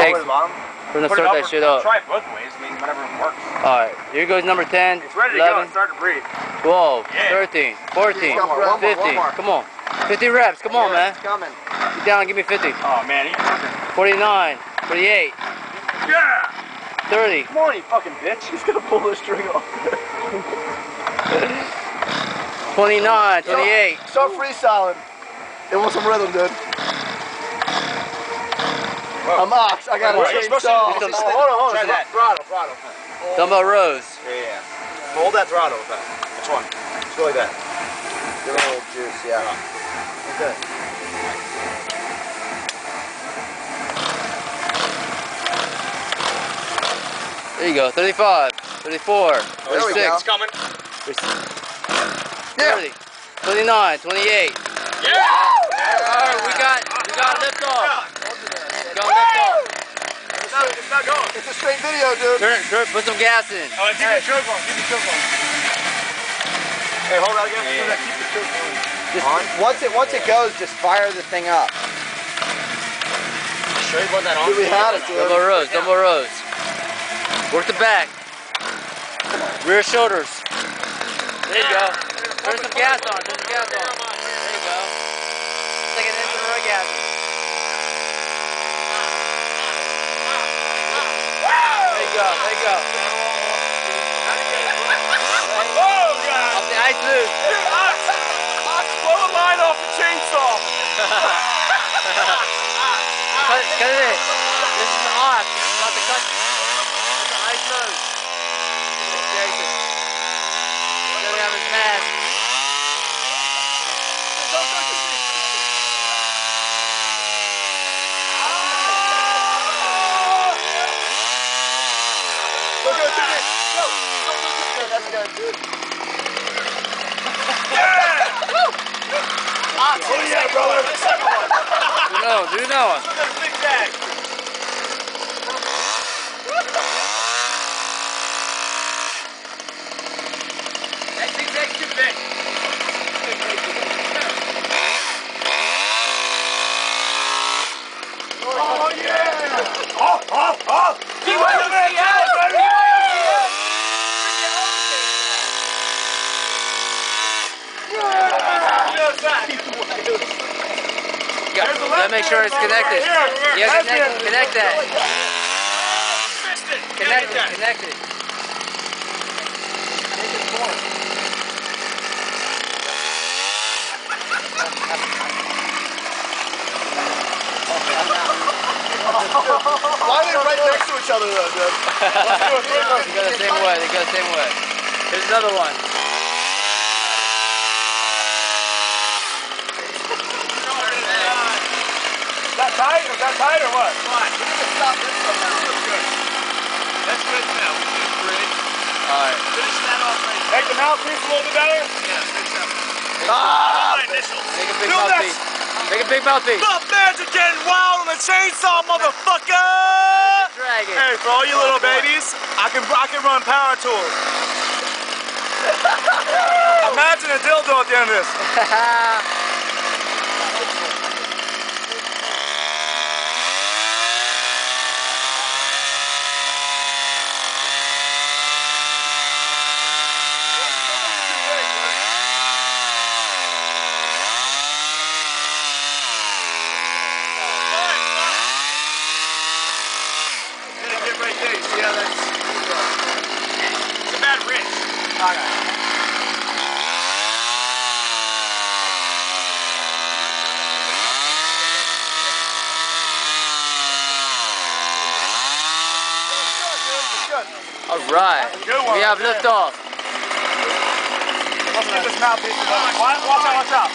takes the bottom. for them to start that shit up. Try it both ways. I mean, whatever works. Alright, here goes number 10, It's ready 11, to go. It's starting to breathe. 12, Yeah. 13, 14, One more, 50. Come on. 50 reps. Come on, man. It's coming. Get down and give me 50. Oh, man. He's working. 49, 48, Yeah! 30. Come on, you fucking bitch. He's going to pull this string off. 29, 28. Start freestyling. It wants some rhythm, dude. I'm ox. I got a chainsaw. Hold on. Try that. Throttle. Dumbbell rows. Yeah. Hold that throttle with that. Which one? Just go like that. Give it a little juice, yeah. Okay. There you go. 35, 34, 36. It's coming. 30, 29, 28. Yeah! Alright, we got lift off. Go lift off. It's not going. It's a straight video, dude. Turn, put some gas in. Oh, keep the choke on. Keep the choke on. Hey, hold that again. Yeah. Keep the choke on. Just, once it goes, just fire the thing up. Sure you want that on? Dude, we had it, dude. Double rows. Work the back. Rear shoulders. There you go. Turn some gas on. There you go. It's like an instant orgasm. There you go. Oh, God. Off the ice move. Blow a line off the chainsaw. Cut it in. This is off. It's not the cut. It's the ice move. Jason. Doesn't have his mask. That's good. Oh, yeah, brother. The second one. Do you know? Look at the big bag. That big bag's too big. Oh, yeah. Oh. Keep on the You gotta make sure it's connected. You gotta connect that. Connect it. Why are they right next to each other, though, dude? They go the same way. Here's another one. Is that tight or what? We need to stop this somehow. That's good now. We can bridge. Alright. Finish that off right. Make the mouthpiece a little bit better? Yeah, fix that. My initials. Make a big mouthpiece. Make a big mouthpiece. The magic getting wild on the chainsaw, motherfucker! Dragon. Hey, for all you little babies, I can run power tools. Imagine a dildo at the end of this. Right there, you see how that's... It's a bad wrist. Alright. We have liftoff. Let's get this mouthpiece. Watch out.